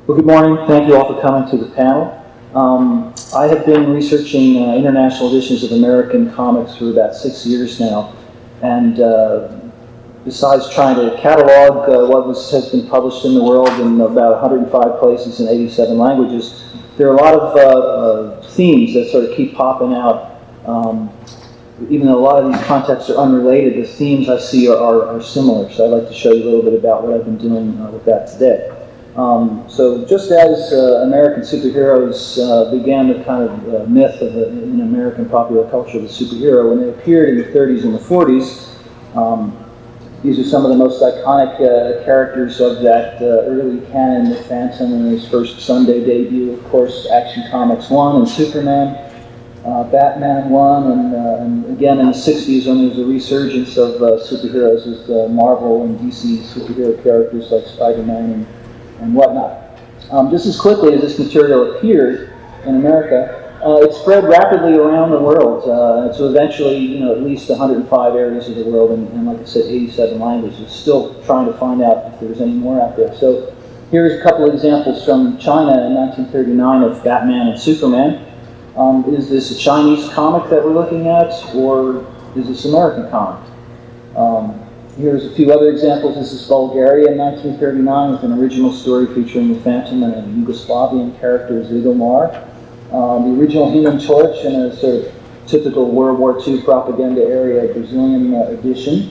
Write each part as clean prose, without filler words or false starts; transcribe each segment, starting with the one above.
Well, good morning. Thank you all for coming to the panel. I have been researching international editions of American comics for about 6 years now, and besides trying to catalog what has been published in the world in about 105 places in 87 languages, there are a lot of themes that sort of keep popping out. Even though a lot of these contexts are unrelated, the themes I see are similar, so I'd like to show you a little bit about what I've been doing with that today. So just as American superheroes began the kind of myth of in American popular culture of the superhero, when they appeared in the 30s and the 40s, these are some of the most iconic characters of that early canon, the Phantom in his first Sunday debut, of course, Action Comics 1 and Superman, Batman 1, and again in the 60s when there was a resurgence of superheroes with Marvel and DC superhero characters like Spider-Man and whatnot. Just as quickly as this material appeared in America, it spread rapidly around the world. So eventually, at least 105 areas of the world, and like I said, 87 languages. Still trying to find out if there's any more out there. So here's a couple of examples from China in 1939 of Batman and Superman. Is this a Chinese comic that we're looking at, or is this American comic? Here's a few other examples. This is Bulgaria in 1939 with an original story featuring the Phantom and a Yugoslavian character, Zigomar. The original Human Torch in a sort of typical World War II propaganda area Brazilian edition.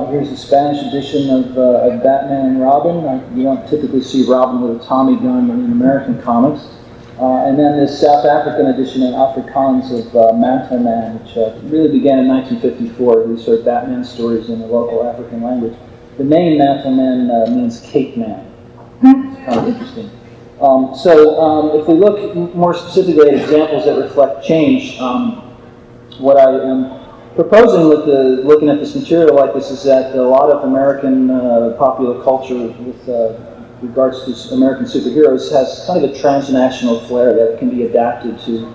Here's a Spanish edition of Batman and Robin. You don't typically see Robin with a Tommy gun in American comics. And then this South African edition in Afrikaans of Mantle Man, which really began in 1954. These sort of Batman stories in the local African language. The name Mantle Man means cake man. It's kind of interesting. So if we look more specifically at examples that reflect change, what I am proposing with looking at this material like this is that a lot of American popular culture with regards to American superheroes has kind of a transnational flair that can be adapted to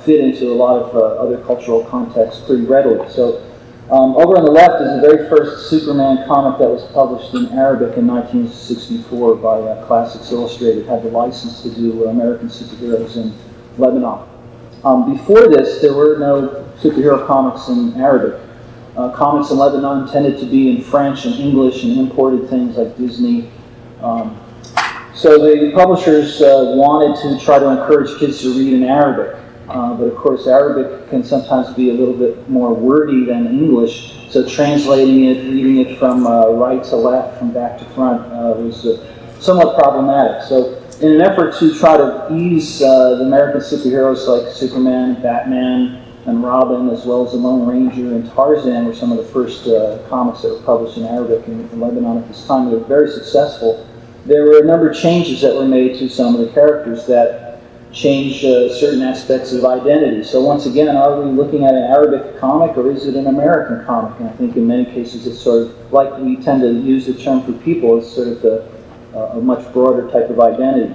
fit into a lot of other cultural contexts pretty readily. So over on the left is the very first Superman comic that was published in Arabic in 1964 by Classics Illustrated, had the license to do American superheroes in Lebanon. Before this, there were no superhero comics in Arabic. Comics in Lebanon tended to be in French and English and imported things like Disney. So the publishers wanted to try to encourage kids to read in Arabic, but of course Arabic can sometimes be a little bit more wordy than English, so translating it, reading it from right to left, from back to front was somewhat problematic. So in an effort to try to ease the American superheroes like Superman, Batman, and Robin, as well as the Lone Ranger and Tarzan were some of the first comics that were published in Arabic in Lebanon at this time. They were very successful. There were a number of changes that were made to some of the characters that changed certain aspects of identity. So once again, are we looking at an Arabic comic or is it an American comic? And I think in many cases it's sort of like we tend to use the term for people, it's sort of a much broader type of identity.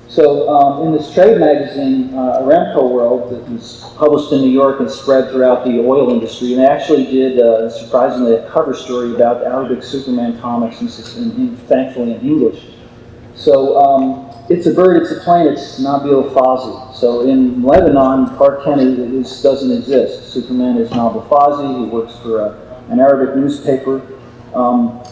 So in this trade magazine, Aramco World, that was published in New York and spread throughout the oil industry, and they actually did, surprisingly, a cover story about Arabic Superman comics, and thankfully in English. So it's a bird, it's a plane, it's Nabil Fazi. So in Lebanon, Clark Kent doesn't exist. Superman is Nabil Fazi. He works for an Arabic newspaper.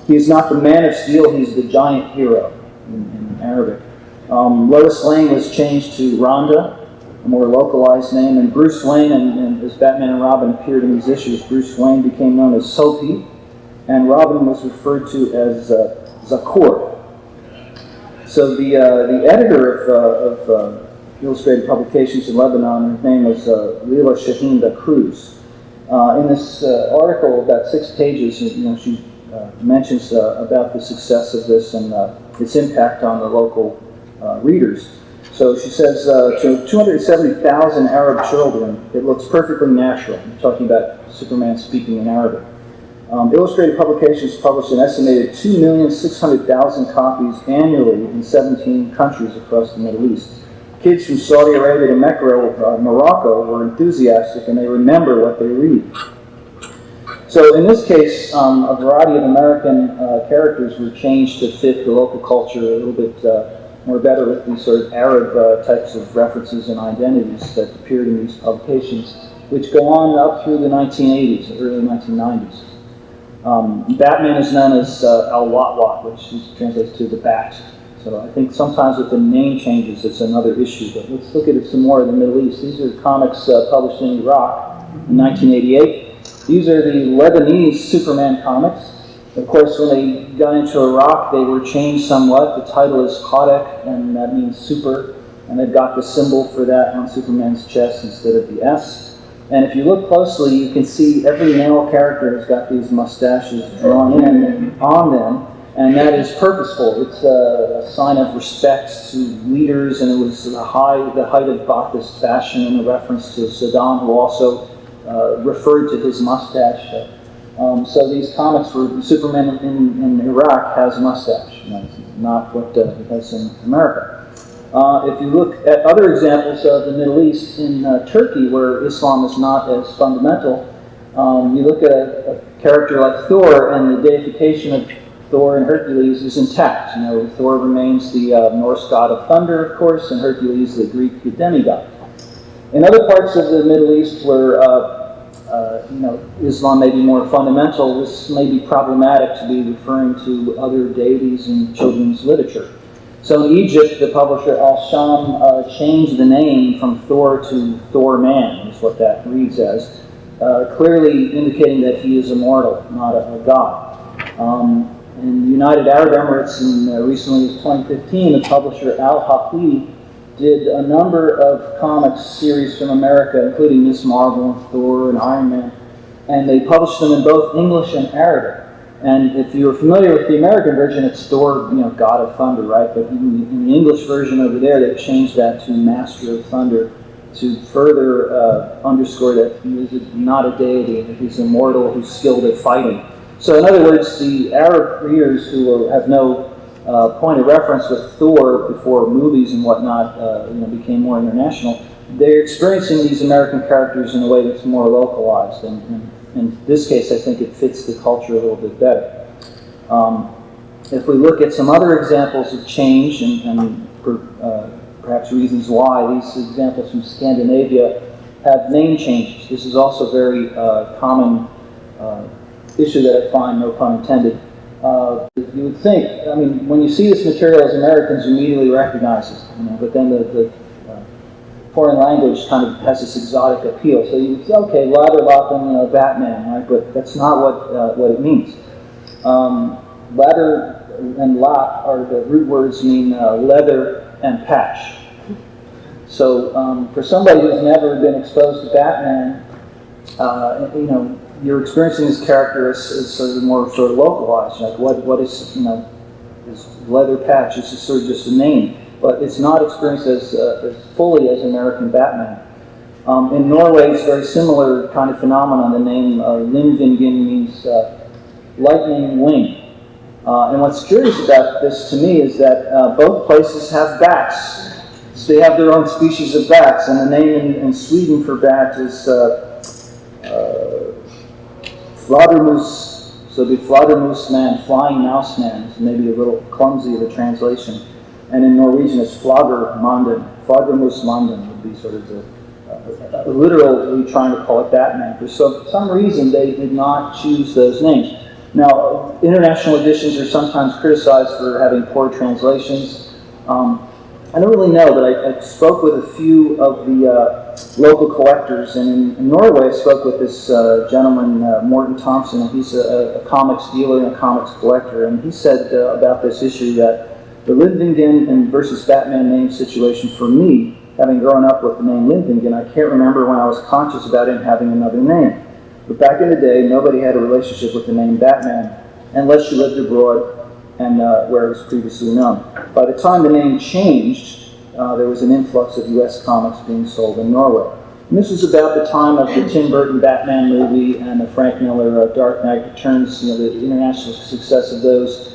He is not the Man of Steel, he's the giant hero in Arabic. Lois Lane was changed to Rhonda, a more localized name, and Bruce Wayne, and as Batman and Robin appeared in these issues, Bruce Wayne became known as Soapy, and Robin was referred to as Zakur. So the editor of Illustrated Publications in Lebanon, her name was Leila Shahinda Cruz. In this article, about 6 pages, she mentions about the success of this and its impact on the local readers. So she says, to 270,000 Arab children, it looks perfectly natural. I'm talking about Superman speaking in Arabic. Illustrated Publications published an estimated 2,600,000 copies annually in 17 countries across the Middle East. Kids from Saudi Arabia to Mecca, Morocco were enthusiastic and they remember what they read. So in this case, a variety of American characters were changed to fit the local culture a little bit more better with these sort of Arab types of references and identities that appeared in these publications, which go on up through the 1980s, early 1990s. Batman is known as Al-Wat-Wat, which translates to the Bat. So I think sometimes with the name changes, it's another issue. But let's look at it some more in the Middle East. These are comics published in Iraq in 1988. These are the Lebanese Superman comics. Of course, when they got into Iraq, they were changed somewhat. The title is Khadak, and that means super. And they've got the symbol for that on Superman's chest instead of the S. And if you look closely, you can see every male character has got these mustaches drawn in on them, and that is purposeful. It's a sign of respect to leaders, and it was the height of Ba'athist fashion in a reference to Saddam, who also referred to his mustache. So these comics were, Superman in Iraq has a mustache, not what he has in America. If you look at other examples of the Middle East, in Turkey, where Islam is not as fundamental, you look at a character like Thor, and the deification of Thor and Hercules is intact. Thor remains the Norse god of thunder, of course, and Hercules the Greek demigod. In other parts of the Middle East where Islam may be more fundamental, this may be problematic to be referring to other deities in children's literature. So in Egypt, the publisher Al-Sham changed the name from Thor to Thor-Man, is what that reads as, clearly indicating that he is immortal, not a god. In the United Arab Emirates, recently in 2015, the publisher Al-Haqi did a number of comics series from America, including Miss Marvel, Thor, and Iron Man, and they published them in both English and Arabic. And if you're familiar with the American version, it's Thor, God of Thunder, right? But in the English version over there, they've changed that to Master of Thunder to further underscore that he is not a deity, that he's immortal, who's skilled at fighting. So in other words, the Arab readers who have no point of reference with Thor before movies and whatnot became more international, they're experiencing these American characters in a way that's more localized. And in this case, I think it fits the culture a little bit better. If we look at some other examples of change and perhaps reasons why, these examples from Scandinavia have name changes. This is also a very common issue that I find, no pun intended. You would think, when you see this material as Americans, you immediately recognize it, but then the foreign language kind of has this exotic appeal. So you would say, okay, Ladder, Batman, right? But that's not what it means. Ladder and Lap are the root words mean leather and patch. So for somebody who's never been exposed to Batman, you're experiencing this character as sort of more sort of localized. Like what is is leather patch? It's just sort of just a name. But it's not experienced as fully as American Batman. In Norway, it's a very similar kind of phenomenon. The name Lindvingen means lightning wing. And what's curious about this to me is that both places have bats. So they have their own species of bats, and the name in Sweden for bat is Fladdermus. So the Fladdermus man, flying mouse man, is maybe a little clumsy of a translation. And in Norwegian, it's Flaggermanden. Flaggermusmanden would be sort of the literally trying to call it Batman. For some reason, they did not choose those names. Now, international editions are sometimes criticized for having poor translations. I don't really know, but I spoke with a few of the local collectors, and in Norway I spoke with this gentleman, Morten Thompson. He's a comics dealer and a comics collector, and he said about this issue that the Lindvingen and versus Batman name situation for me, having grown up with the name Lindvingen, I can't remember when I was conscious about him having another name. But back in the day, nobody had a relationship with the name Batman unless you lived abroad and where it was previously known. By the time the name changed, there was an influx of U.S. comics being sold in Norway. And this was about the time of the Tim Burton Batman movie and the Frank Miller Dark Knight Returns. The international success of those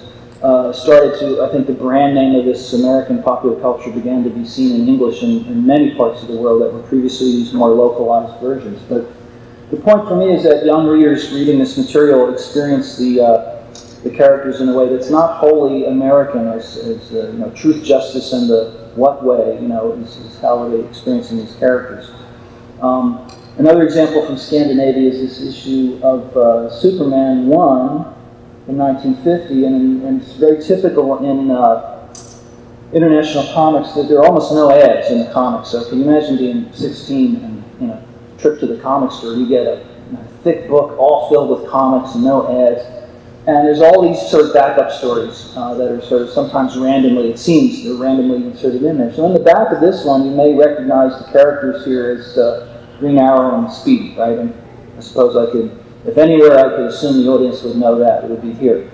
started to, I think the brand name of this American popular culture began to be seen in English in many parts of the world that were previously used more localized versions. But The point for me is that young readers reading this material experience the characters in a way that's not wholly American, as you know, truth, justice, and the what way, you know, is how they're experiencing these characters. Another example from Scandinavia is this issue of Superman 1 in 1950, and it's very typical in international comics that there are almost no ads in the comics. So can you imagine being 16 and, you know, trip to the comic store, you get a thick book all filled with comics and no ads. And there's all these sort of backup stories that are sort of sometimes randomly, it seems, they're randomly inserted in there. So in the back of this one, you may recognize the characters here as Green Arrow and Speed, right? And I suppose I could, if anywhere I could assume the audience would know that, it would be here.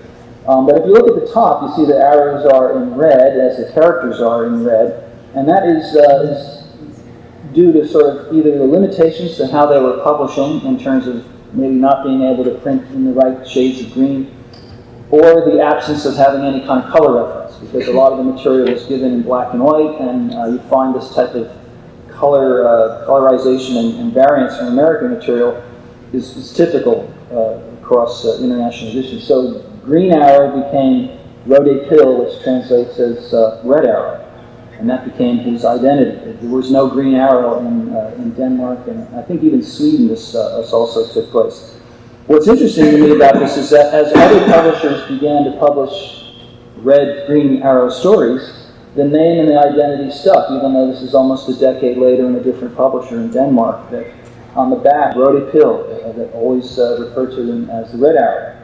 But if you look at the top, you see the arrows are in red, as the characters are in red. And that is due to sort of either the limitations to how they were publishing in terms of maybe not being able to print in the right shades of green, or the absence of having any kind of color reference, because a lot of the material is given in black and white, and you find this type of colorization and variance from American material is typical across international editions. So Green Arrow became Rode Pill, which translates as Red Arrow, and that became his identity. There was no Green Arrow in Denmark, and I think even Sweden this also took place. What's interesting to me about this is that as other publishers began to publish Red, Green Arrow stories, the name and the identity stuck, even though this is almost a decade later in a different publisher in Denmark, that on the back, Rode Pill, that always referred to them as the Red Arrow.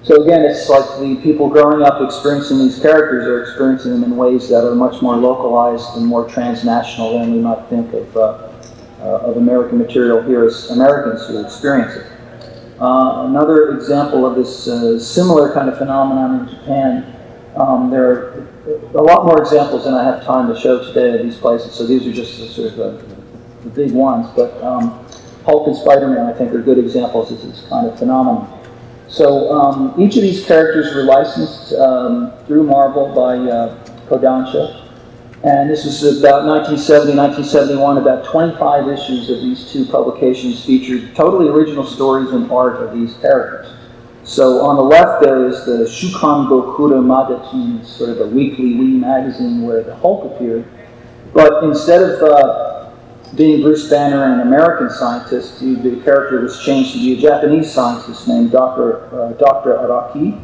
So again, it's like the people growing up experiencing these characters are experiencing them in ways that are much more localized and more transnational than we might think of American material here as Americans who experience it. Another example of this similar kind of phenomenon in Japan, there are a lot more examples than I have time to show today of these places, so these are just sort of the big ones, but Hulk and Spider-Man, I think, are good examples of this kind of phenomenon. So each of these characters were licensed through Marvel by Kodansha, and this was about 1970, 1971, about 25 issues of these two publications featured totally original stories and art of these characters. So on the left there is the Shukan Gokura Madachi, sort of a weekly Wii magazine where the Hulk appeared, but instead of being Bruce Banner and an American scientist, the character was changed to be a Japanese scientist named Dr. Araki,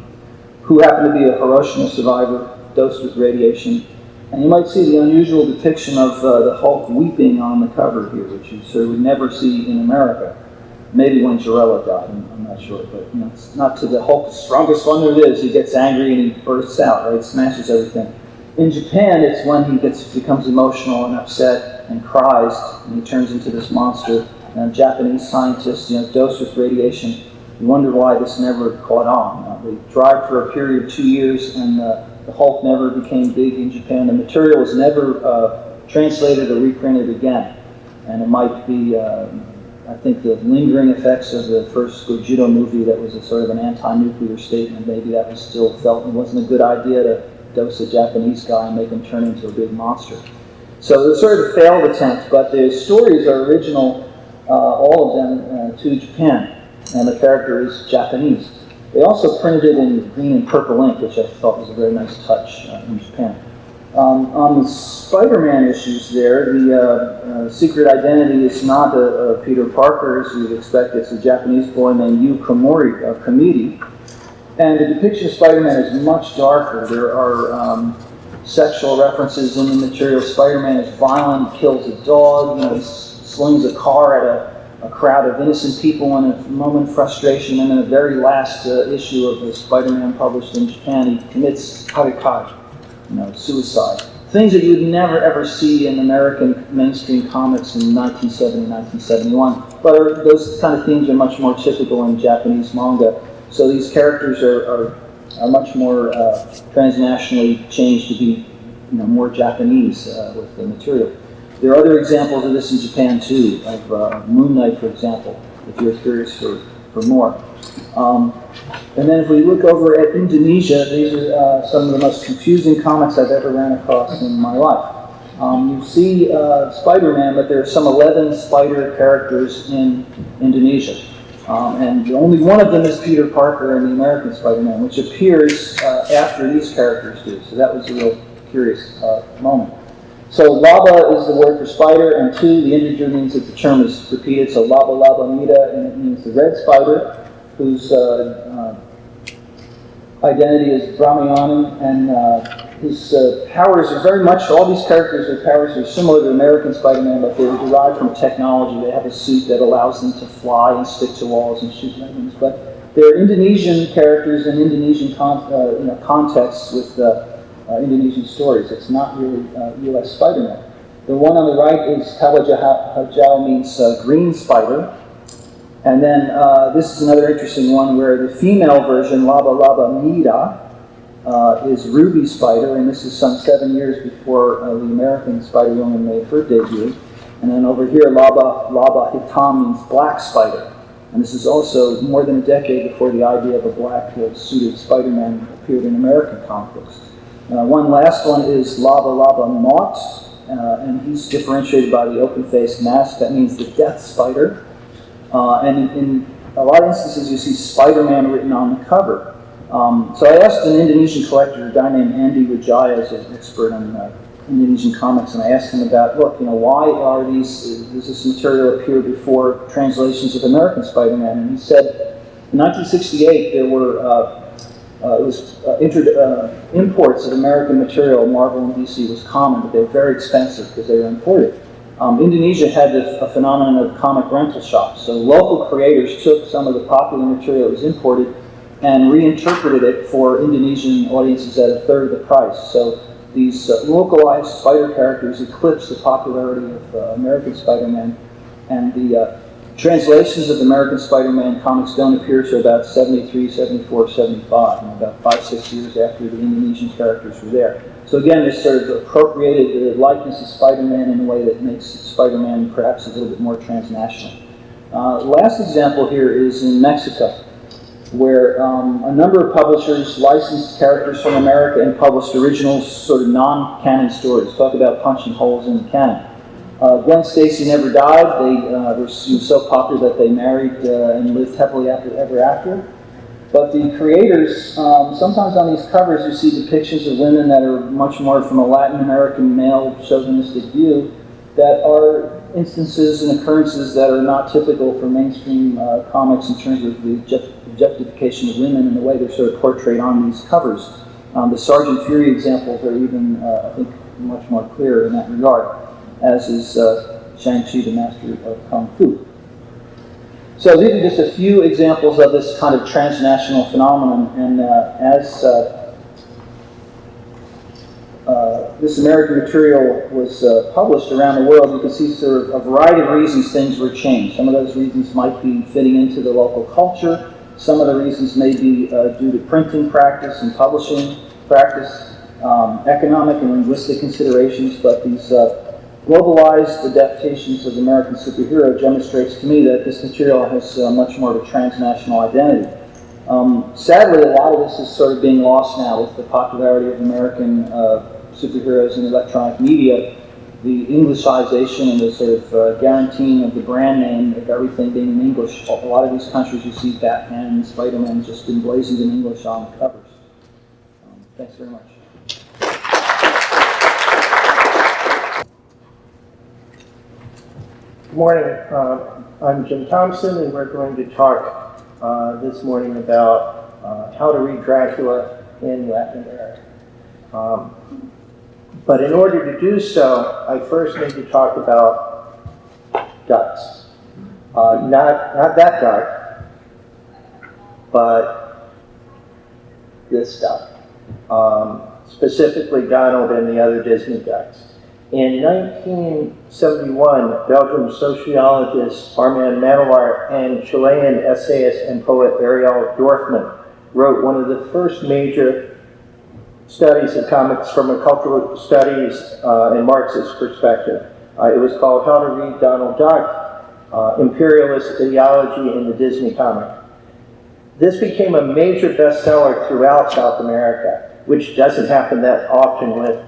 who happened to be a Hiroshima survivor dosed with radiation. And you might see the unusual depiction of the Hulk weeping on the cover here, which you sort of would never see in America. Maybe when Jarella died, I'm not sure, but you know, it's not to the Hulk's strongest one there is. He gets angry and he bursts out, right? Smashes everything. In Japan, it's when he becomes emotional and upset and cries, and he turns into this monster. And a Japanese scientist, you know, dosed with radiation. You wonder why this never caught on. They tried for a period of 2 years, and the Hulk never became big in Japan. The material was never translated or reprinted again. And it might be, I think, the lingering effects of the first Gojira movie that was a sort of an anti-nuclear statement. Maybe that was still felt it wasn't a good idea to dose a Japanese guy and make him turn into a big monster. So it was sort of a failed attempt, but the stories are original, all of them, to Japan. And the character is Japanese. They also printed it in green and purple ink, which I thought was a very nice touch in Japan. On the Spider-Man issues there, the secret identity is not Peter Parker, as you'd expect. It's a Japanese boy named Yu Kamiri. And the depiction of Spider-Man is much darker. There are sexual references in the material. Spider-Man is violent, kills a dog, you know, he slings a car at a crowd of innocent people in a moment of frustration, and in the very last issue of the Spider-Man published in Japan, he commits harikari, you know, suicide. Things that you'd never ever see in American mainstream comics in 1970, 1971. But those kind of themes are much more typical in Japanese manga. So these characters are much more transnationally changed to be, you know, more Japanese with the material. There are other examples of this in Japan too, of Moon Knight, for example, if you're curious for more. And then if we look over at Indonesia, these are some of the most confusing comics I've ever ran across in my life. You see Spider-Man, but there are some 11 spider characters in Indonesia. And only one of them is Peter Parker in the American Spider-Man, which appears after these characters do. So that was a real curious moment. So laba is the word for spider, and two, the integer means that the term is repeated. So laba laba mida, and it means the red spider, whose identity is Brahmayanan, and his powers are very much, all these characters, their powers are similar to American Spider-Man, but they're derived from technology. They have a suit that allows them to fly and stick to walls and shoot lightnings. But they're Indonesian characters in Indonesian contexts with Indonesian stories. It's not really U.S. Spider-Man. The one on the right is Hajau, means green spider. And then this is another interesting one where the female version, Laba Laba Mida, is Ruby Spider, and this is some 7 years before the American Spider-Woman made her debut. And then over here, Laba Laba Hitam means black spider. And this is also more than a decade before the idea of a black suited Spider-Man appeared in American comic books. One last one is Laba Laba Maut, and he's differentiated by the open-faced mask. That means the death spider. And in a lot of instances, you see Spider-Man written on the cover. So I asked an Indonesian collector, a guy named Andy Wijaya, who's an expert on Indonesian comics, and I asked him about, look, why does this material appear before translations of American Spider-Man? And he said, in 1968, there were imports of American material. Marvel and DC was common, but they were very expensive because they were imported. Indonesia had a phenomenon of comic rental shops. So local creators took some of the popular material that was imported and reinterpreted it for Indonesian audiences at a third of the price. So these localized spider characters eclipsed the popularity of American Spider-Man, and the translations of American Spider-Man comics don't appear to about 73, 74, 75, about 5-6 years after the Indonesian characters were there. So again, this sort of appropriated the likeness of Spider-Man in a way that makes Spider-Man perhaps a little bit more transnational. Last example here is in Mexico, where a number of publishers licensed characters from America and published original sort of non-canon stories. Talk about punching holes in the canon. Gwen Stacy never died. They were so popular that they married and lived happily ever after. But the creators, sometimes on these covers you see depictions of women that are much more from a Latin American male chauvinistic view that are instances and occurrences that are not typical for mainstream comics in terms of the objectification of women and the way they're sort of portrayed on these covers. The Sergeant Fury examples are even, I think, much more clear in that regard, as is Shang-Chi, the Master of Kung Fu. So these are just a few examples of this kind of transnational phenomenon, and as this American material was published around the world, you can see sort of a variety of reasons things were changed. Some of those reasons might be fitting into the local culture. Some of the reasons may be due to printing practice and publishing practice, economic and linguistic considerations, but these globalized adaptations of American superhero demonstrates to me that this material has much more of a transnational identity. Sadly, a lot of this is sort of being lost now with the popularity of American superheroes in electronic media. The Englishization and the sort of guaranteeing of the brand name of everything being in English. A lot of these countries you see Batman and Spider-Man just emblazoned in English on the covers. Thanks very much. Good morning. I'm Jim Thompson, and we're going to talk this morning about how to read Dracula in Latin America. But in order to do so, I first need to talk about ducks. Not that duck, but this duck. Specifically Donald and the other Disney ducks. In 1971, Belgian sociologist Armand Manilart and Chilean essayist and poet Ariel Dorfman wrote one of the first major studies of comics from a cultural studies and Marxist perspective. It was called How to Read Donald Duck, Imperialist Ideology in the Disney Comic. This became a major bestseller throughout South America. which doesn't happen that often with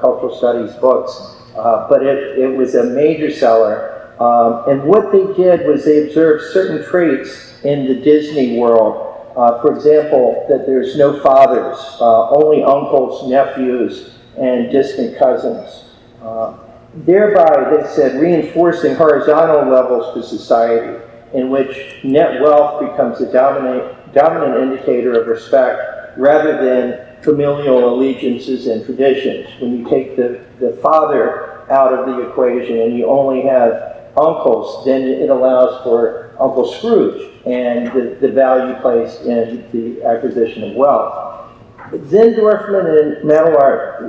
cultural studies books. But it was a major seller. And what they did was they observed certain traits in the Disney world. For example, that there's no fathers, only uncles, nephews, and distant cousins. Thereby, they said, reinforcing horizontal levels to society in which net wealth becomes a dominant indicator of respect rather than familial allegiances and traditions. When you take the father out of the equation and you only have uncles, then it allows for Uncle Scrooge and the value placed in the acquisition of wealth. Then Dorfman and Manowar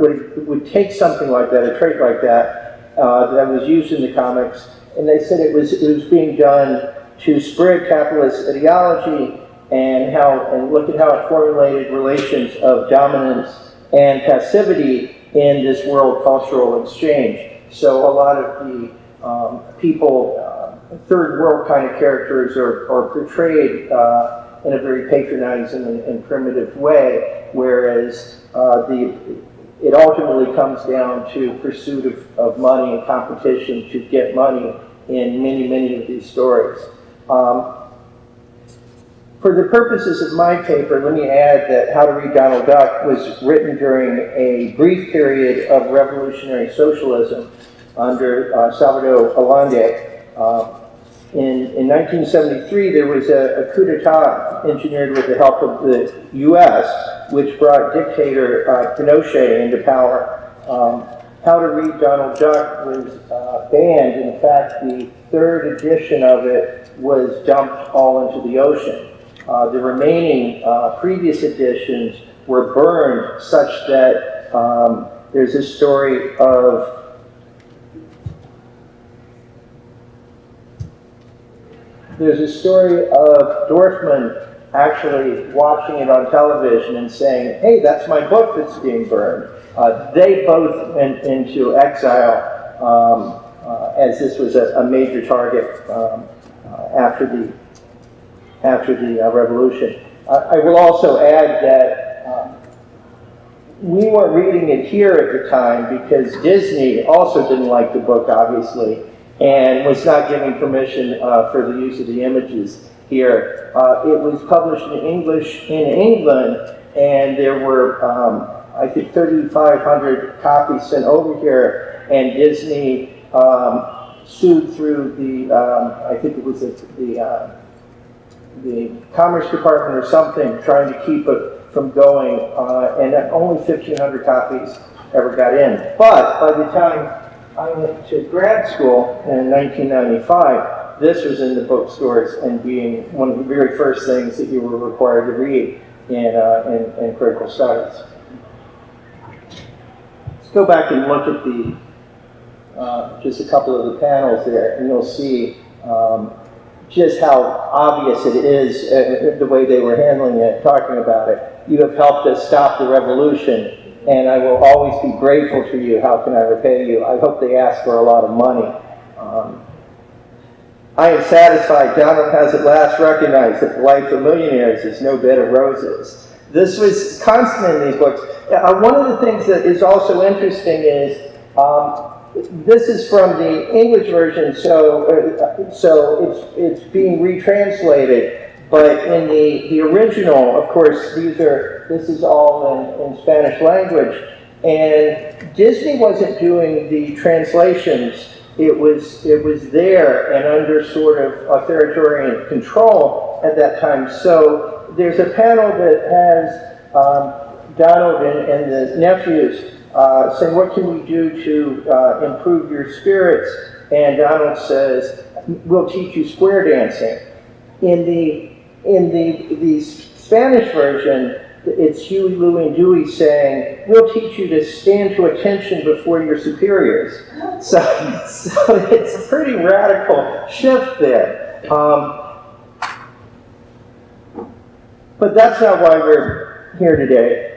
would take something like that, a trait like that, that was used in the comics, and they said it was being done to spread capitalist ideology and look at how it formulated relations of dominance and passivity in this world cultural exchange. So a lot of the people, third world kind of characters are portrayed in a very patronizing and primitive way, whereas it ultimately comes down to pursuit of money and competition to get money in many of these stories. For the purposes of my paper, let me add that How to Read Donald Duck was written during a brief period of revolutionary socialism under Salvador Allende. In 1973, there was a coup d'etat engineered with the help of the U.S., which brought dictator Pinochet into power. How to Read Donald Duck was banned. In fact, the third edition of it was dumped all into the ocean. The remaining previous editions were burned such that there's a story of Dorfman actually watching it on television and saying, hey, that's my book that's being burned. They both went into exile as this was a major target after the revolution. I will also add that we weren't reading it here at the time because Disney also didn't like the book, obviously, and was not giving permission for the use of the images here. It was published in English in England, and there were, I think, 3,500 copies sent over here, and Disney sued through the, I think it was the Commerce Department or something, trying to keep it from going, and only 1,500 copies ever got in. But by the time I went to grad school in 1995, this was in the bookstores and being one of the very first things that you were required to read in critical studies. Let's go back and look at the just a couple of the panels there, and you'll see just how obvious it is the way they were handling it, talking about it. You have helped us stop the revolution, and I will always be grateful to you. How can I repay you? I hope they ask for a lot of money. I am satisfied Donald has at last recognized that the life of millionaires is no bed of roses. This was constant in these books. One of the things that is also interesting is this is from the English version, so it's being retranslated. But in the original, of course, this is all in Spanish language, and Disney wasn't doing the translations. It was there and under sort of authoritarian control at that time. So there's a panel that has Donald and the nephews saying, what can we do to improve your spirits? And Donald says, we'll teach you square dancing. In the Spanish version, it's Huey, Louie, and Dewey saying, we'll teach you to stand to attention before your superiors. So it's a pretty radical shift there. But that's not why we're here today.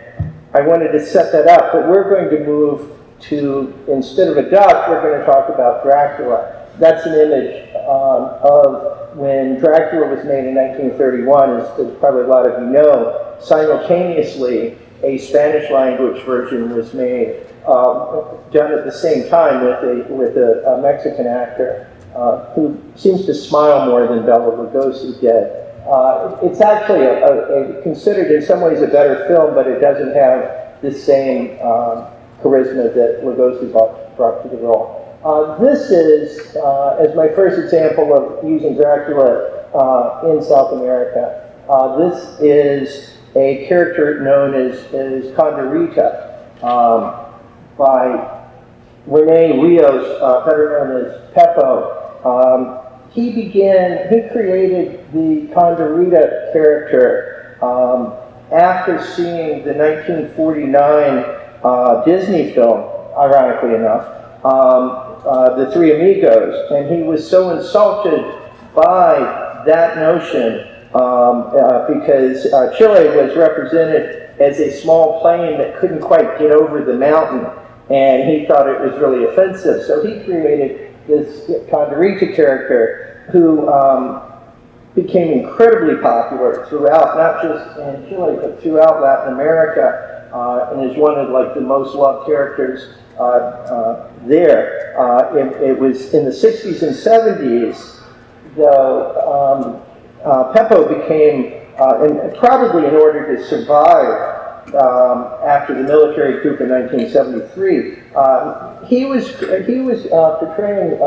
I wanted to set that up, but we're going to move to, instead of a duck, we're going to talk about Dracula. That's an image of when Dracula was made in 1931, as probably a lot of you know. Simultaneously, a Spanish language version was made, done at the same time with a Mexican actor who seems to smile more than Bela Lugosi did. It's actually considered in some ways a better film, but it doesn't have the same charisma that Lugosi brought to the role. This is, as my first example of using Dracula in South America, this is a character known as Condorita by Rene Rios, better known as Peppo. He created the Condorita character after seeing the 1949 Disney film, ironically enough, The Three Amigos, and he was so insulted by that notion because Chile was represented as a small plane that couldn't quite get over the mountain, and he thought it was really offensive. So he created this Condorita character who became incredibly popular throughout, not just in Chile, but throughout Latin America, and is one of like the most loved characters there. It was in the 60s and 70s, though, Peppo became, and probably in order to survive after the military coup in 1973, he was portraying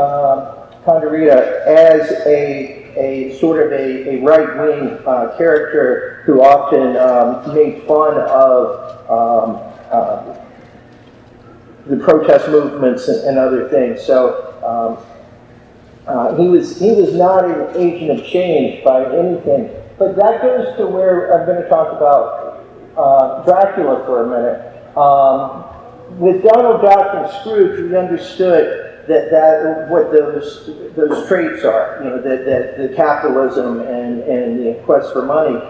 Condorita as a sort of a right-wing character who often made fun of the protest movements and other things. So he was not an agent of change by anything. But that goes to where I'm going to talk about Dracula for a minute. With Donald Duck and Scrooge, we understood that what those traits are, you know, the capitalism and the quest for money.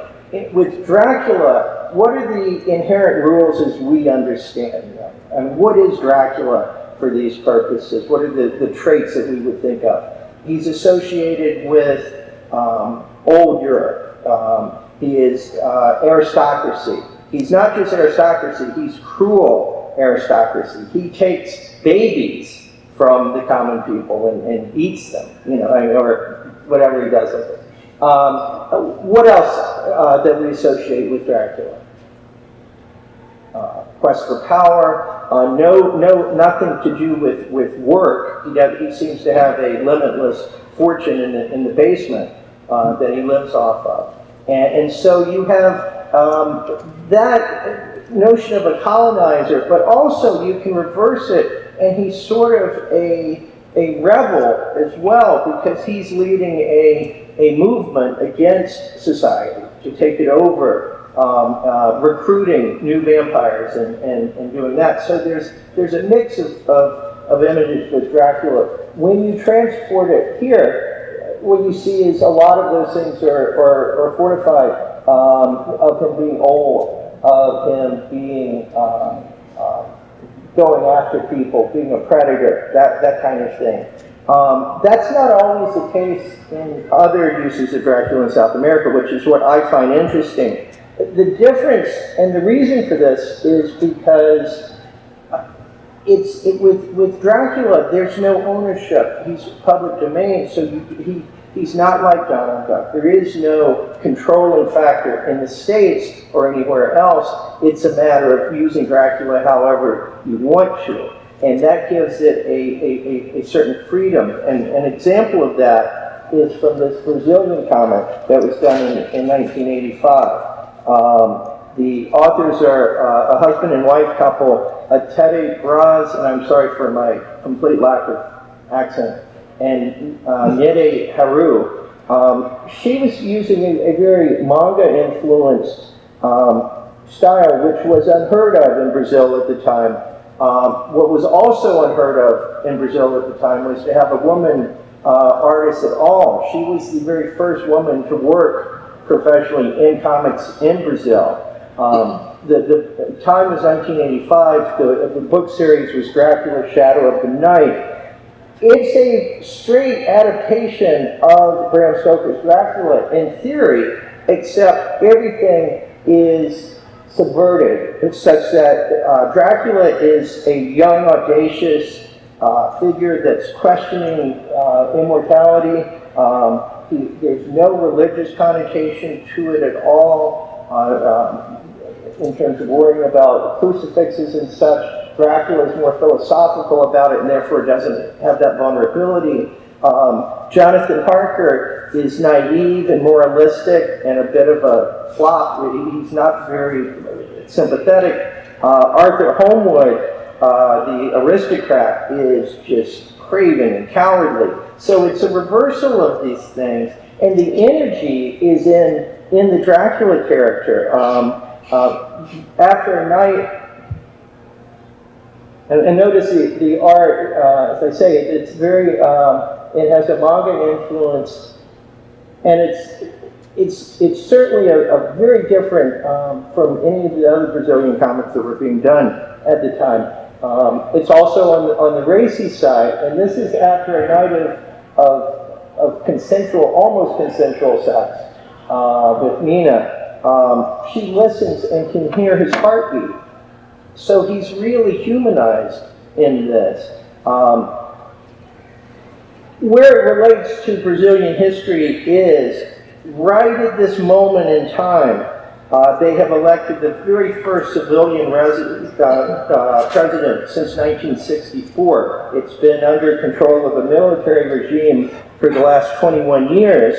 With Dracula, what are the inherent rules as we understand them? And what is Dracula for these purposes? What are the traits that we would think of? He's associated with old Europe. He is aristocracy. He's not just aristocracy, he's cruel aristocracy. He takes babies from the common people and eats them, you know, or whatever he does with it. What else that we associate with Dracula? Quest for power, nothing to do with work. He seems to have a limitless fortune in the basement that he lives off of. And so you have that notion of a colonizer, but also you can reverse it, and he's sort of a rebel as well, because he's leading a movement against society to take it over, recruiting new vampires and doing that. So there's a mix of images with Dracula. When you transport it here, what you see is a lot of those things are fortified, of him being old, of him being going after people, being a predator, that kind of thing. That's not always the case in other uses of Dracula in South America, which is what I find interesting. The difference and the reason for this is because with Dracula, there's no ownership. He's public domain, so he's not like Donald Duck. There is no controlling factor in the States or anywhere else. It's a matter of using Dracula however you want to. And that gives it a certain freedom. And an example of that is from this Brazilian comic that was done in 1985. The authors are a husband and wife couple, Tete Braz, and I'm sorry for my complete lack of accent, and Nede Haru. She was using a very manga-influenced style, which was unheard of in Brazil at the time. What was also unheard of in Brazil at the time was to have a woman artist at all. She was the very first woman to work professionally in comics in Brazil. The time was 1985. The book series was Dracula, Shadow of the Night. It's a straight adaptation of Bram Stoker's Dracula in theory, except everything is subverted, such that Dracula is a young, audacious figure that's questioning immortality. There's no religious connotation to it at all in terms of worrying about crucifixes and such. Dracula is more philosophical about it and therefore doesn't have that vulnerability. Jonathan Harker is naive and moralistic and a bit of a flop. He's not very sympathetic. Arthur Holmwood, the aristocrat, is just craven and cowardly. So it's a reversal of these things, and the energy is in the Dracula character. After a night, and notice the art, as I say, it's very, it has a manga influence, and it's certainly a very different from any of the other Brazilian comics that were being done at the time. It's also on the racy side, and this is after a night of consensual, almost consensual sex with Nina. She listens and can hear his heartbeat. So he's really humanized in this. Where it relates to Brazilian history is right at this moment in time, they have elected the very first civilian president since 1964. It's been under control of a military regime for the last 21 years.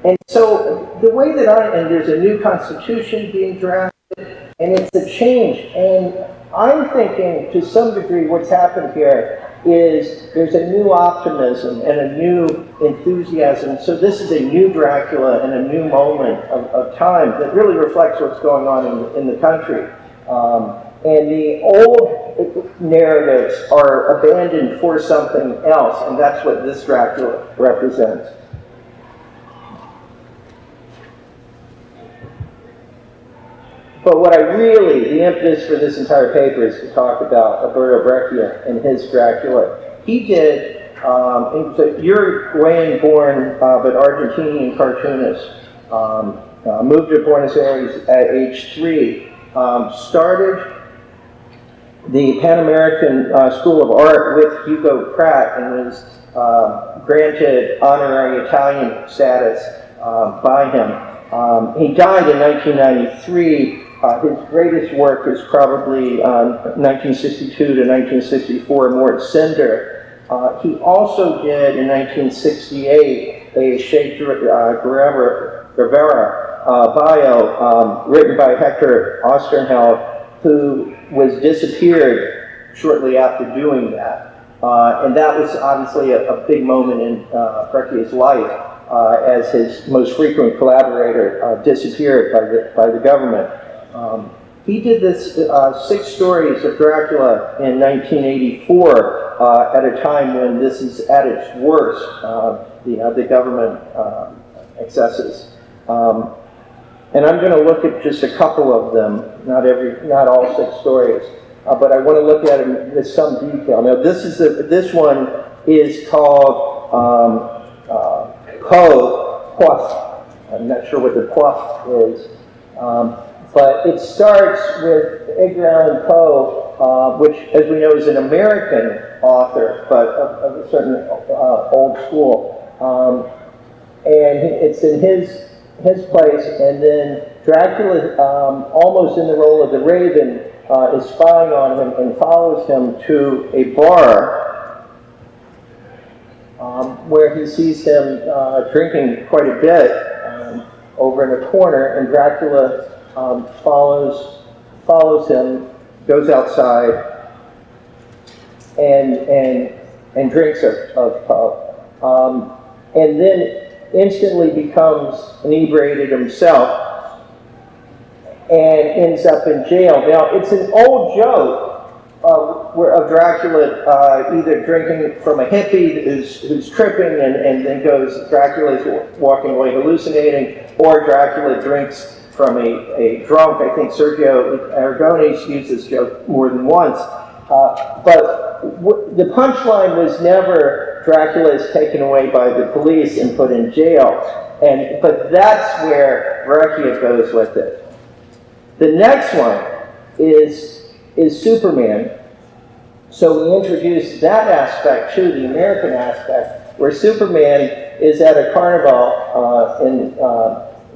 And so the way that and there's a new constitution being drafted, and it's a change. And I'm thinking, to some degree, what's happened here is there's a new optimism and a new enthusiasm. So this is a new Dracula and a new moment of time that really reflects what's going on in the country. And the old narratives are abandoned for something else, and that's what this Dracula represents. But what the impetus for this entire paper is to talk about Alberto Breccia and his Dracula. He did, he was a Uruguayan-born but Argentinian cartoonist. Moved to Buenos Aires at age 3. Started the Pan American School of Art with Hugo Pratt and was granted honorary Italian status by him. He died in 1993. His greatest work is probably 1962 to 1964, Mort Cinder. He also did, in 1968, a Che Guevara bio written by Hector Osterheld, who was disappeared shortly after doing that. And that was obviously a big moment in Breccia's life, as his most frequent collaborator disappeared by the government. He did this 6 stories of Dracula in 1984 at a time when this is at its worst, the government excesses. And I'm going to look at just a couple of them, not all 6 stories, but I want to look at them with some detail. Now this one is called Poe. I'm not sure what the Poe is. But it starts with Edgar Allan Poe, which, as we know, is an American author, but of a certain old school. And it's in his place, and then Dracula, almost in the role of the Raven, is spying on him and follows him to a bar where he sees him drinking quite a bit over in a corner, and Dracula follows him, goes outside, and drinks of Poe, and then instantly becomes inebriated himself and ends up in jail. Now, it's an old joke of Dracula either drinking from a hippie who's tripping and then Dracula's walking away hallucinating, or Dracula drinks from a drunk. I think Sergio Aragonés used this joke more than once. But the punchline was never Dracula is taken away by the police and put in jail. But that's where Breccia goes with it. The next one is Superman. So we introduced that aspect to the American aspect, where Superman is at a carnival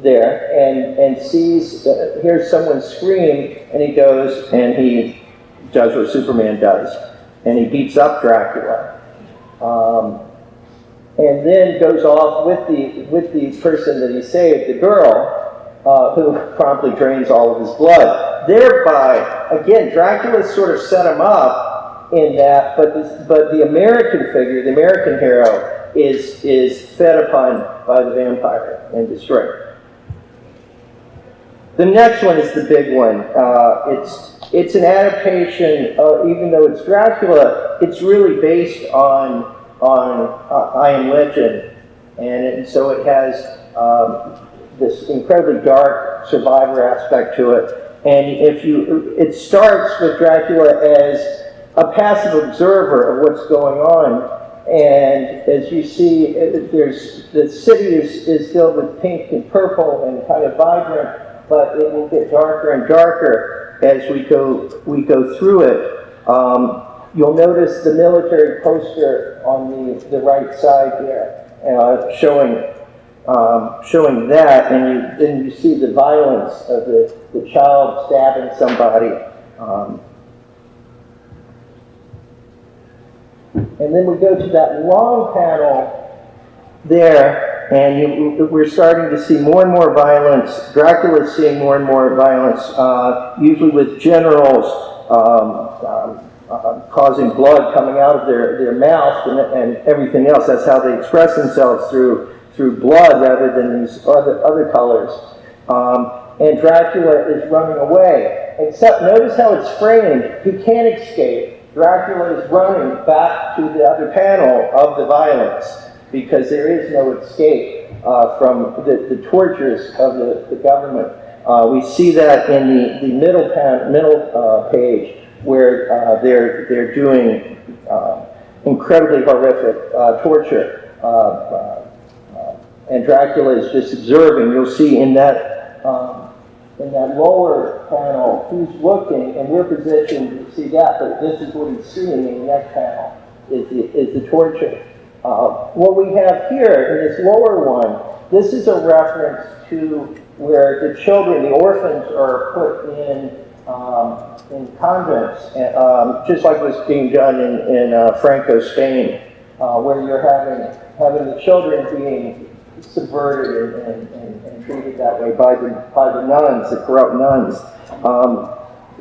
there and sees, hears someone scream, and he goes and he does what Superman does, and he beats up Dracula, and then goes off with the person that he saved, the girl, who promptly drains all of his blood. Thereby, again, Dracula sort of set him up in that, but the American figure, the American hero, is fed upon by the vampire and destroyed. The next one is the big one. It's an adaptation, even though it's Dracula, it's really based on I Am Legend, and so it has this incredibly dark survivor aspect to it. And it starts with Dracula as a passive observer of what's going on. And as you see, the city is filled with pink and purple and kind of vibrant, but it will get darker and darker as we go through it. You'll notice the military poster on the right side there, showing that, and then you see the violence of the child stabbing somebody. And then we go to that long panel there, and we're starting to see more and more violence. Dracula's seeing more and more violence, usually with generals causing blood coming out of their mouth and everything else. That's how they express themselves, through blood rather than these other colors. And Dracula is running away. Except notice how it's framed. He can't escape. Dracula is running back to the other panel of the violence because there is no escape from the tortures of the government. We see that in the middle page, where they're doing incredibly horrific torture. And Dracula is just observing. You'll see in that lower panel, he's looking, and we're positioned to see that, but this is what he's seeing in the next panel, is the torture. What we have here in this lower one, this is a reference to where the children, the orphans, are put in convents, just like was being done in Franco, Spain, where you're having the children being subverted and treated that way by the nuns, the corrupt nuns.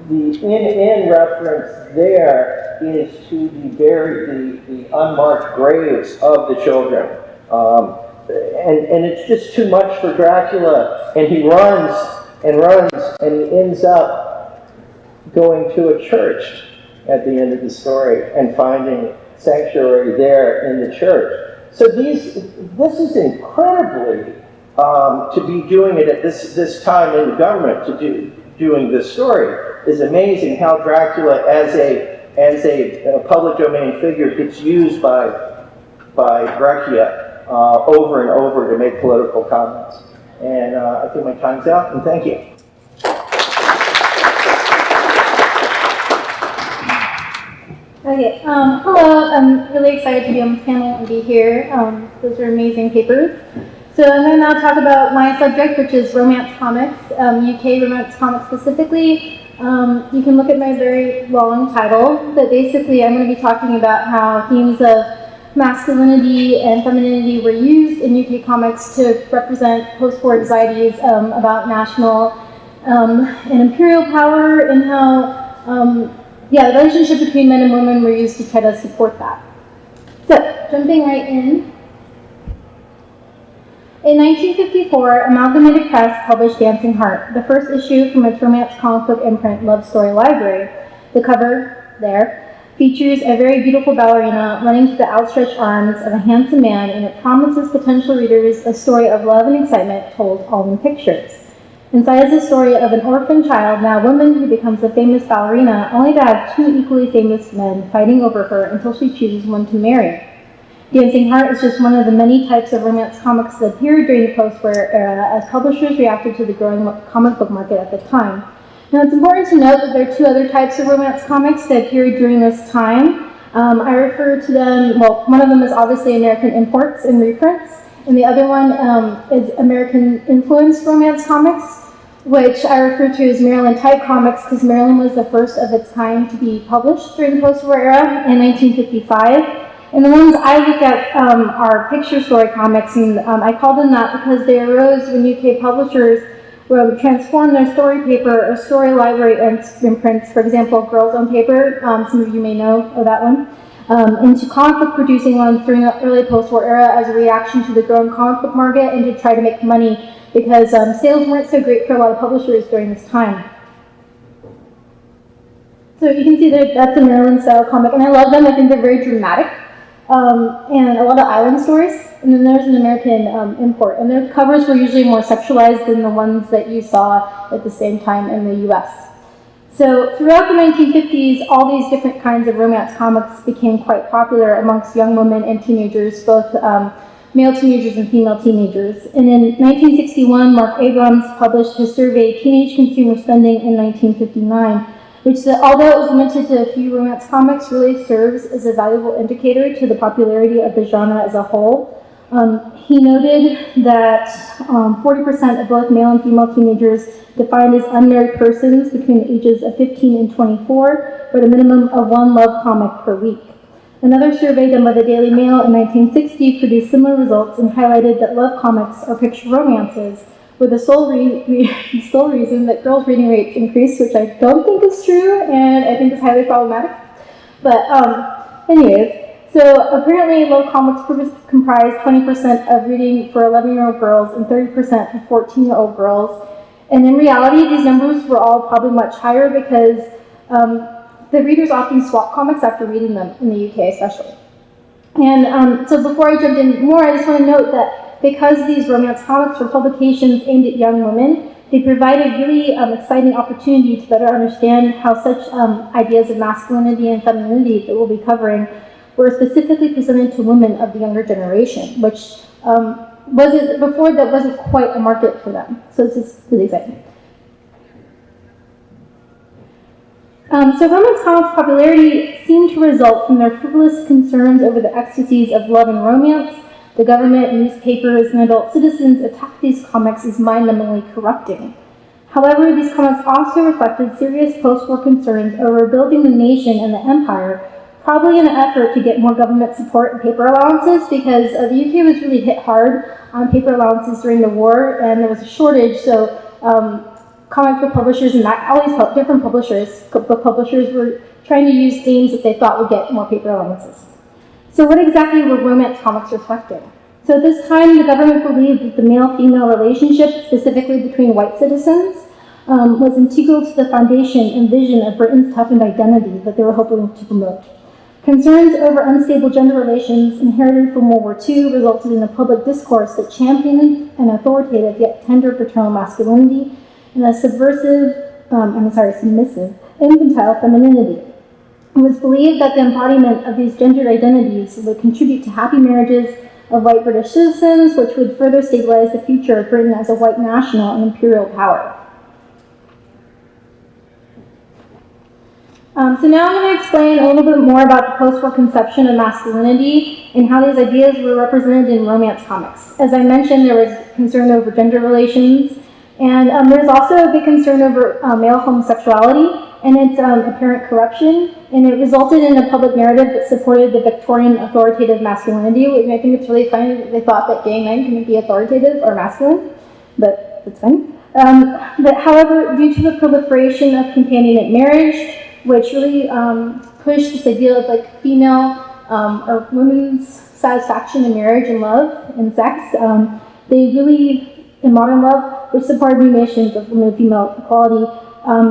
The in reference there is to the unmarked graves of the children. And it's just too much for Dracula, and he runs, and he ends up going to a church at the end of the story and finding sanctuary there in the church. So this is incredibly, to be doing it at this time in the government, doing this story, is amazing how Dracula as a public domain figure gets used by Breccia over and over to make political comments. And I think my time's out, and thank you. Okay, hello, I'm really excited to be on this panel and be here. Those are amazing papers. So I'm going to now talk about my subject, which is romance comics, UK romance comics specifically. You can look at my very long title, but basically I'm going to be talking about how themes of masculinity and femininity were used in UK comics to represent post-war anxieties about national and imperial power, and how the relationship between men and women were used to try to support that. So, jumping right in. In 1954, Amalgamated Press published Dancing Heart, the first issue from its romance comic book imprint, Love Story Library. The cover there features a very beautiful ballerina running to the outstretched arms of a handsome man, and it promises potential readers a story of love and excitement told all in pictures. Inside is the story of an orphan child, now a woman, who becomes a famous ballerina, only to have two equally famous men fighting over her until she chooses one to marry. Dancing Heart is just one of the many types of romance comics that appeared during the post-war era as publishers reacted to the growing comic book market at the time. Now, it's important to note that there are two other types of romance comics that appeared during this time. I refer to them, well, one of them is obviously American imports and reprints, and the other one is American-influenced romance comics, which I refer to as Maryland-type comics because Maryland was the first of its kind to be published during the post-war era in 1955. And the ones I look at are picture story comics, and I call them that because they arose when UK publishers would transform their story paper or story library imprints, for example, Girls on Paper, some of you may know of that one, into comic book producing ones during the early post-war era as a reaction to the growing comic book market and to try to make money because sales weren't so great for a lot of publishers during this time. So you can see that that's a Maryland-style comic, and I love them. I think they're very dramatic, and a lot of island stories. And then there's an American import, and their covers were usually more sexualized than the ones that you saw at the same time in the US. So throughout the 1950s, all these different kinds of romance comics became quite popular amongst young women and teenagers, both male teenagers and female teenagers. And in 1961, Mark Abrams published his survey, Teenage Consumer Spending in 1959, which, although it was limited to a few romance comics, really serves as a valuable indicator to the popularity of the genre as a whole. He noted that 40% of both male and female teenagers defined as unmarried persons between the ages of 15 and 24 with a minimum of one love comic per week. Another survey done by the Daily Mail in 1960 produced similar results and highlighted that love comics are picture romances, with the sole reason that girls' reading rates increased, which I don't think is true, and I think is highly problematic. But anyways, so apparently love comics comprise 20% of reading for 11-year-old girls and 30% for 14-year-old girls. And in reality, these numbers were all probably much higher because the readers often swap comics after reading them, in the UK especially. And so before I jump in more, I just want to note that because these romance comics were publications aimed at young women, they provide a really exciting opportunity to better understand how such ideas of masculinity and femininity that we'll be covering were specifically presented to women of the younger generation, which before that wasn't quite a market for them. So this is really exciting. So romance comics' popularity seemed to result from their frivolous concerns over the ecstasies of love and romance. The government, newspapers, and adult citizens attacked these comics as mind-numbingly corrupting. However, these comics also reflected serious post-war concerns over building the nation and the empire, probably in an effort to get more government support and paper allowances, because the UK was really hit hard on paper allowances during the war, and there was a shortage, so comic book publishers, and that always helped different publishers, book publishers were trying to use themes that they thought would get more paper allowances. So what exactly were romance comics reflecting? So at this time, the government believed that the male-female relationship, specifically between white citizens, was integral to the foundation and vision of Britain's toughened identity that they were hoping to promote. Concerns over unstable gender relations inherited from World War II resulted in a public discourse that championed an authoritative yet tender paternal masculinity and a submissive, infantile femininity. It was believed that the embodiment of these gendered identities would contribute to happy marriages of white British citizens, which would further stabilize the future of Britain as a white national and imperial power. So now I'm going to explain a little bit more about the post-war conception of masculinity and how these ideas were represented in romance comics. As I mentioned, there was concern over gender relations, and there's also a big concern over male homosexuality and its apparent corruption, and it resulted in a public narrative that supported the Victorian authoritative masculinity, which I think it's really funny that they thought that gay men can be authoritative or masculine, but it's fine. But however, due to the proliferation of companionate marriage, which really pushed this idea of like female or women's satisfaction in marriage and love and sex, they really, in modern love, which supported new notions of women and female equality,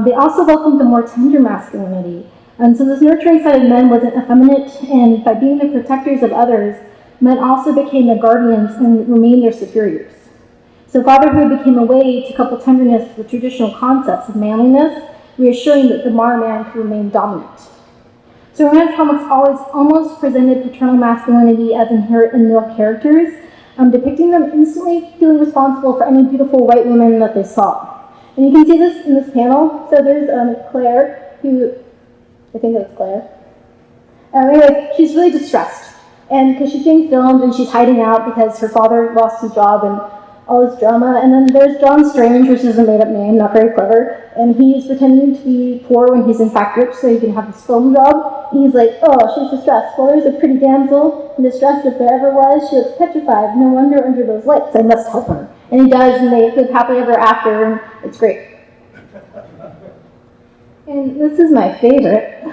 they also welcomed a more tender masculinity. And so this nurturing side of men wasn't effeminate, and by being the protectors of others, men also became the guardians and remained their superiors. So fatherhood became a way to couple tenderness with traditional concepts of manliness, reassuring that the modern man could remain dominant. So romance comics always almost presented paternal masculinity as inherent in male characters, depicting them instantly feeling responsible for any beautiful white woman that they saw. And you can see this in this panel. So there's Claire, who, I think that's Claire. Anyway, she's really distressed. And because she's being filmed and she's hiding out because her father lost his job and all this drama. And then there's John Strange, which is a made-up name, not very clever. And he's pretending to be poor when he's in fact rich so he can have his film job. And he's like, oh, she's distressed. Well, there's a pretty damsel in distress if there ever was. She looks petrified. No wonder under those lights I must help her. And he does, and they live happily ever after, and it's great. And this is my favorite.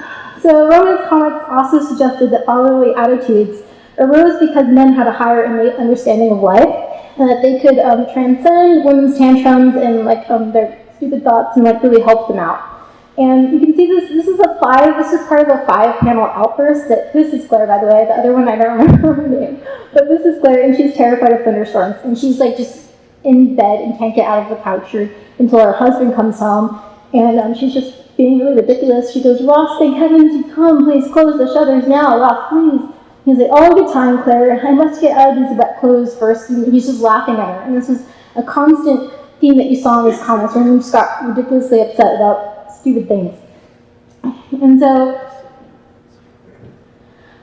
So romance comics also suggested that fatherly attitudes arose because men had a higher innate understanding of life, and that they could transcend women's tantrums and their stupid thoughts and really help them out. And you can see this is part of a 5-panel outburst. This is Claire, by the way. The other one, I don't remember her name. But this is Claire, and she's terrified of thunderstorms. And she's just in bed and can't get out of the couch until her husband comes home. And she's just being really ridiculous. She goes, Ross, thank heavens you come. Please close the shutters now. Ross, please. He's like, oh, good time, Claire. I must get out of these wet clothes first. And he's just laughing at her. And this was a constant theme that you saw in these comics when you just got ridiculously upset about stupid things. And so,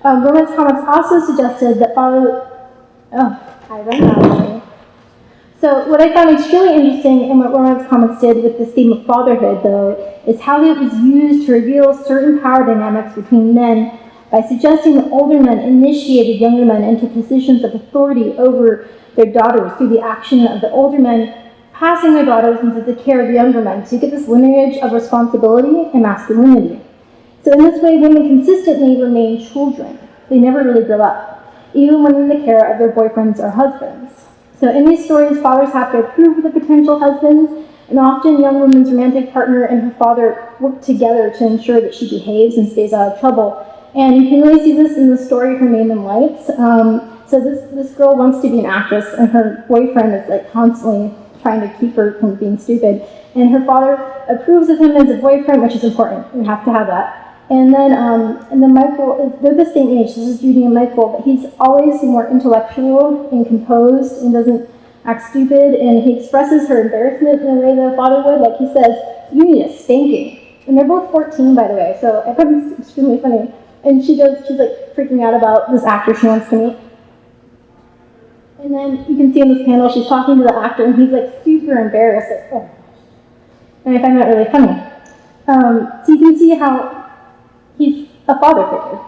romance comics also suggested that So what I found extremely interesting in what romance comics did with this theme of fatherhood, though, is how it was used to reveal certain power dynamics between men by suggesting that older men initiated younger men into positions of authority over their daughters through the action of the older men passing their daughters into the care of the younger men. So you get this lineage of responsibility and masculinity. So in this way, women consistently remain children. They never really grow up, even when in the care of their boyfriends or husbands. So in these stories, fathers have to approve of the potential husbands, and often young woman's romantic partner and her father work together to ensure that she behaves and stays out of trouble. And you can really see this in the story Her Name in Lights. So this girl wants to be an actress, and her boyfriend is constantly trying to keep her from being stupid. And her father approves of him as a boyfriend, which is important. You have to have that. And then Michael, they're the same age. This is Judy and Michael, but he's always more intellectual and composed and doesn't act stupid. And he expresses her embarrassment in a way that a father would. Like he says, "You need a spanking." And they're both 14, by the way. So I thought it was extremely funny. And she's freaking out about this actor she wants to meet. And then you can see in this panel, she's talking to the actor, and he's super embarrassed. And I find that really funny. So you can see how he's a father figure.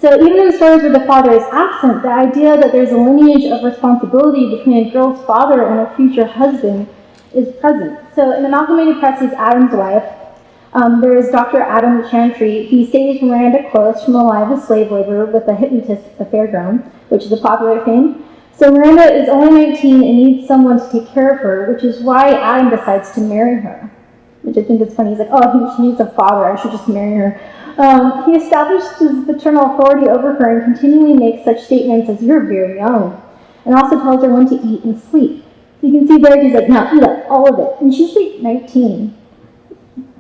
So even in stories where the father is absent, the idea that there's a lineage of responsibility between a girl's father and her future husband is present. So in Amalgamated Press's Adam's Wife, there is Dr. Adam Chantry. He saves Miranda Close from a life of slave labor with a hypnotist at the fairground, which is a popular theme. So Miranda is only 19 and needs someone to take care of her, which is why Adam decides to marry her, which I think is funny. He's like, oh, she needs a father. I should just marry her. He establishes paternal authority over her and continually makes such statements as, "You're very young," and also tells her when to eat and sleep. So you can see there, he's like, "No, eat up all of it." And she's 19.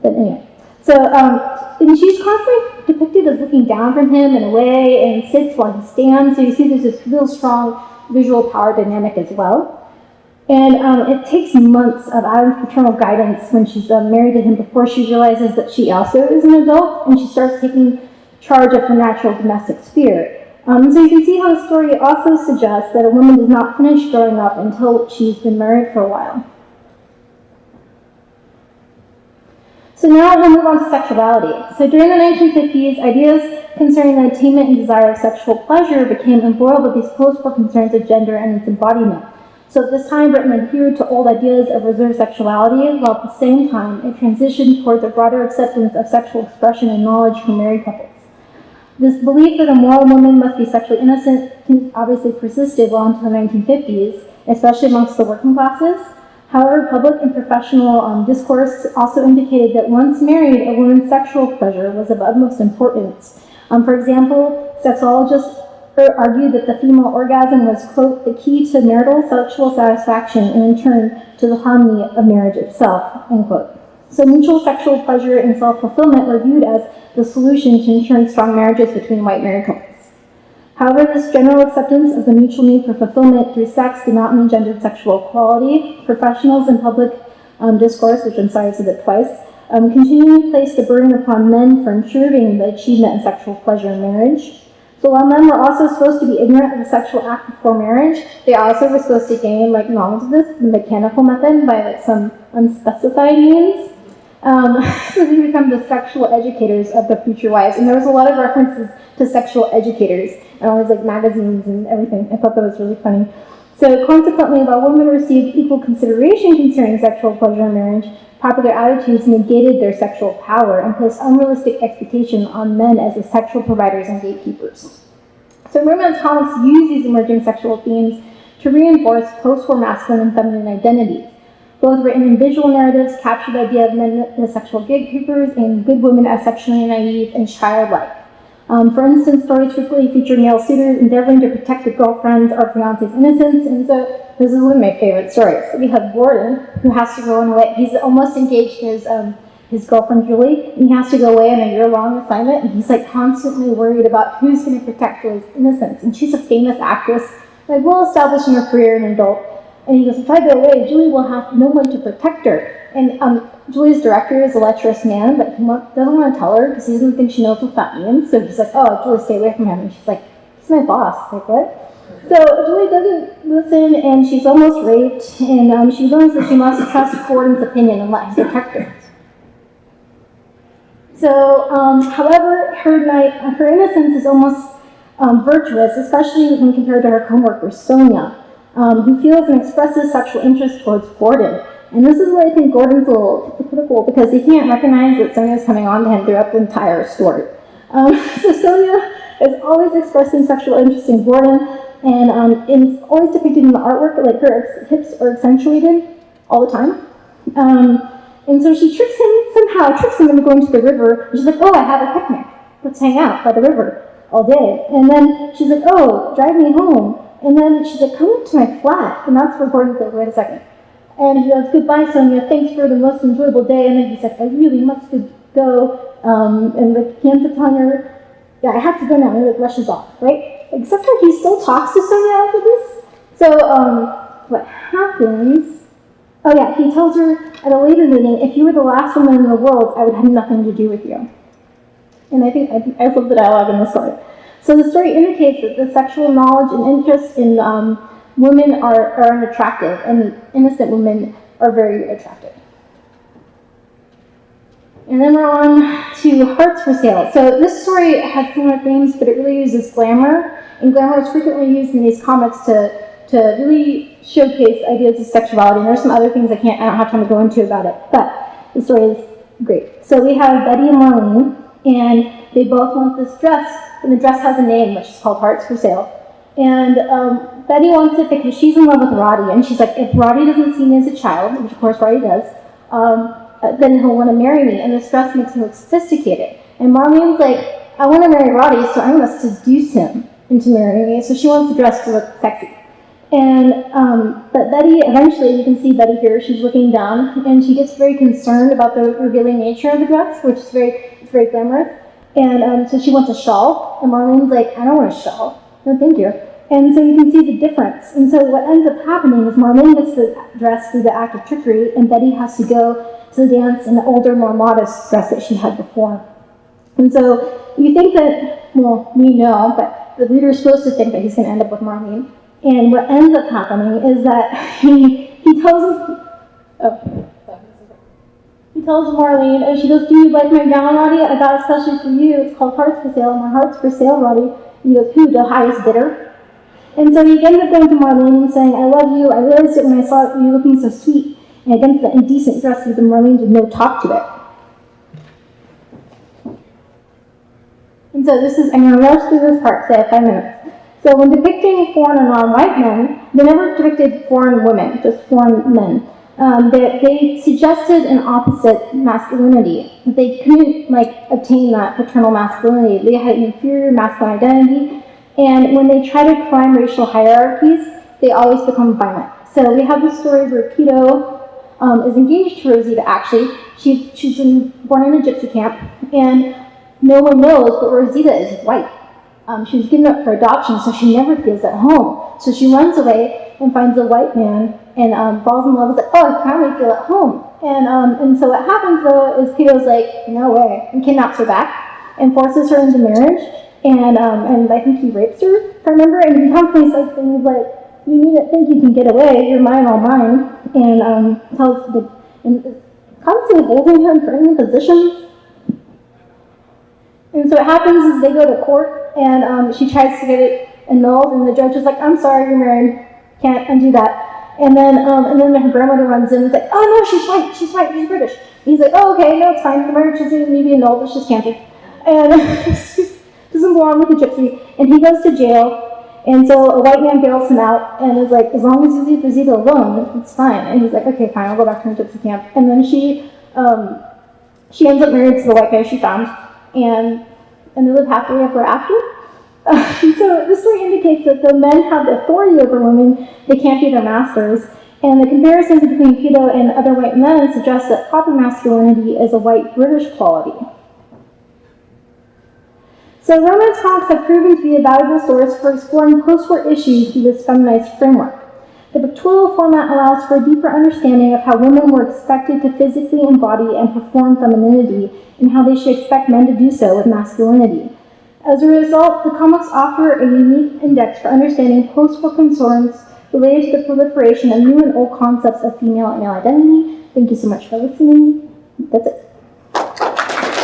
But anyway, so and she's constantly depicted as looking down from him and away and sits while he stands. So you see there's this real strong visual power dynamic as well. And it takes months of Adam's paternal guidance when she's married to him before she realizes that she also is an adult, and she starts taking charge of her natural domestic sphere. So you can see how the story also suggests that a woman does not finish growing up until she's been married for a while. So now we'll move on to sexuality. So during the 1950s, ideas concerning the attainment and desire of sexual pleasure became embroiled with these post-war concerns of gender and its embodiment. So at this time, Britain adhered to old ideas of reserved sexuality, while at the same time, it transitioned towards a broader acceptance of sexual expression and knowledge for married couples. This belief that a moral woman must be sexually innocent obviously persisted well into the 1950s, especially amongst the working classes. However, public and professional discourse also indicated that once married, a woman's sexual pleasure was of utmost importance. For example, sexologists argued that the female orgasm was, quote, the key to marital sexual satisfaction and in turn to the harmony of marriage itself, end quote. So mutual sexual pleasure and self-fulfillment were viewed as the solution to ensuring strong marriages between white married couples. However, this general acceptance of the mutual need for fulfillment through sex did not mean gendered sexual equality. Professionals in public discourse, which I'm sorry I said it twice, continually place the burden upon men for ensuring the achievement of sexual pleasure in marriage. So while men were also supposed to be ignorant of the sexual act before marriage, they also were supposed to gain knowledge of this, the mechanical method, by some unspecified means. So they become the sexual educators of the future wives. And there was a lot of references to sexual educators and all these magazines and everything. I thought that was really funny. So consequently, while women received equal consideration concerning sexual pleasure in marriage, popular attitudes negated their sexual power and placed unrealistic expectation on men as the sexual providers and gatekeepers. So romance comics use these emerging sexual themes to reinforce post-war masculine and feminine identities. Both written in visual narratives capture the idea of men as sexual gatekeepers and good women as sexually naive and childlike. For instance, stories frequently feature male suitors endeavoring to protect their girlfriend's or fiance's innocence, and so this is one of my favorite stories. We have Gordon, who has to go on away. He's almost engaged to his girlfriend Julie, and he has to go away on a year-long assignment, and he's constantly worried about who's going to protect Julie's innocence. And she's a famous actress, well established in her career and adult. And he goes, if I go away, Julie will have no one to protect her. And Julie's director is a lecherous man, but he doesn't want to tell her because he doesn't think she knows what that means. So he's like, oh, Julie, stay away from him. And she's like, he's my boss. What? So Julie doesn't listen, and she's almost raped, and she learns that she must trust Gordon's opinion and let him protect her. So, however, her innocence is almost virtuous, especially when compared to her coworker Sonia, who feels and expresses sexual interest towards Gordon. And this is where I think Gordon's a little hypocritical, because he can't recognize that Sonia's coming on to him throughout the entire story. So Sonia is always expressing sexual interest in Gordon, and it's always depicted in the artwork, her hips are accentuated all the time. And so she tricks him into going to the river, and she's like, oh, I have a picnic. Let's hang out by the river all day. And then she's like, oh, drive me home. And then she's like, come up to my flat. And that's where Gordon's like, wait a second. And he goes, goodbye, Sonia, thanks for the most enjoyable day. And then he's like, I really must go. And he ends up telling her, yeah, I have to go now. And he rushes off, right? Except for he still talks to Sonia after this. So what happens? Oh yeah, he tells her at a later meeting, if you were the last woman in the world, I would have nothing to do with you. And I think I love the dialogue in the story. So the story indicates that the sexual knowledge and interest in women are unattractive, and innocent women are very attractive. And then we're on to Hearts for Sale. So this story has similar themes, but it really uses glamour. And glamour is frequently used in these comics to really showcase ideas of sexuality. And there's some other things I don't have time to go into about it, but the story is great. So we have Betty and Marlene, and they both want this dress, and the dress has a name, which is called Hearts for Sale. And Betty wants it because she's in love with Roddy, and she's like, if Roddy doesn't see me as a child, which of course Roddy does, then he'll want to marry me, and this dress makes him look sophisticated. And Marlene's like, I want to marry Roddy, so I'm going to seduce him into marrying me, so she wants the dress to look sexy. And, but Betty, eventually, you can see Betty here, she's looking down, and she gets very concerned about the revealing nature of the dress, which is very glamorous. And so she wants a shawl, and Marlene's like, I don't want a shawl. No, thank you. And so you can see the difference. And so what ends up happening is Marlene gets the dress through the act of trickery, and Betty has to go to the dance in the older, more modest dress that she had before. And so you think that, well, we know, but the reader is supposed to think that he's going to end up with Marlene. And what ends up happening is that he tells Marlene, and she goes, do you like my gown, Roddy? I got it especially for you. It's called Hearts for Sale. My heart's for sale, Roddy. And he goes, who? The highest bidder? And so he ends up going to Marlene and saying, I love you. I realized it when I saw you looking so sweet. And against the indecent dresses of Marlene with no top to it. And so I'm going to rush through this part, say 5 minutes. So when depicting foreign and non-white men, they never depicted foreign women, just foreign men. They suggested an opposite masculinity. They couldn't obtain that paternal masculinity. They had an inferior masculine identity, and when they try to climb racial hierarchies, they always become violent. So we have the story where Pito is engaged to Rosita. Actually, she's born in a gypsy camp, and no one knows, but Rosita is white. she was given up for adoption, so she never feels at home. So she runs away and finds a white man and falls in love with it. Oh, I finally feel at home. And so what happens though is Peter's like, no way, and kidnaps her back and forces her into marriage. And I think he rapes her, if I remember. And he constantly says things like, you needn't think you can get away, you're mine, all mine. And constantly holding her in threatening positions. And so what happens is they go to court, and she tries to get it annulled, and the judge is like, I'm sorry, you're married, can't undo that. And then her grandmother runs in and is like, oh no, she's white, she's British. And he's like, oh okay, no, it's fine, the marriage doesn't even need to be annulled, it's just cancer. And doesn't belong with the gypsy. And he goes to jail, and so a white man bails him out, and is like, as long as you leave Rosita alone, it's fine. And he's like, okay, fine, I'll go back to the gypsy camp. And then she ends up married to the white guy she found, and they live happily ever after. So this story indicates that though men have the authority over women, they can't be their masters. And the comparison between pedo and other white men suggests that proper masculinity is a white British quality. So romance comics have proven to be a valuable source for exploring post-war issues through this feminized framework. The pictorial format allows for a deeper understanding of how women were expected to physically embody and perform femininity, and how they should expect men to do so with masculinity. As a result, the comics offer a unique index for understanding post-war concerns related to the proliferation of new and old concepts of female and male identity. Thank you so much for listening. That's it.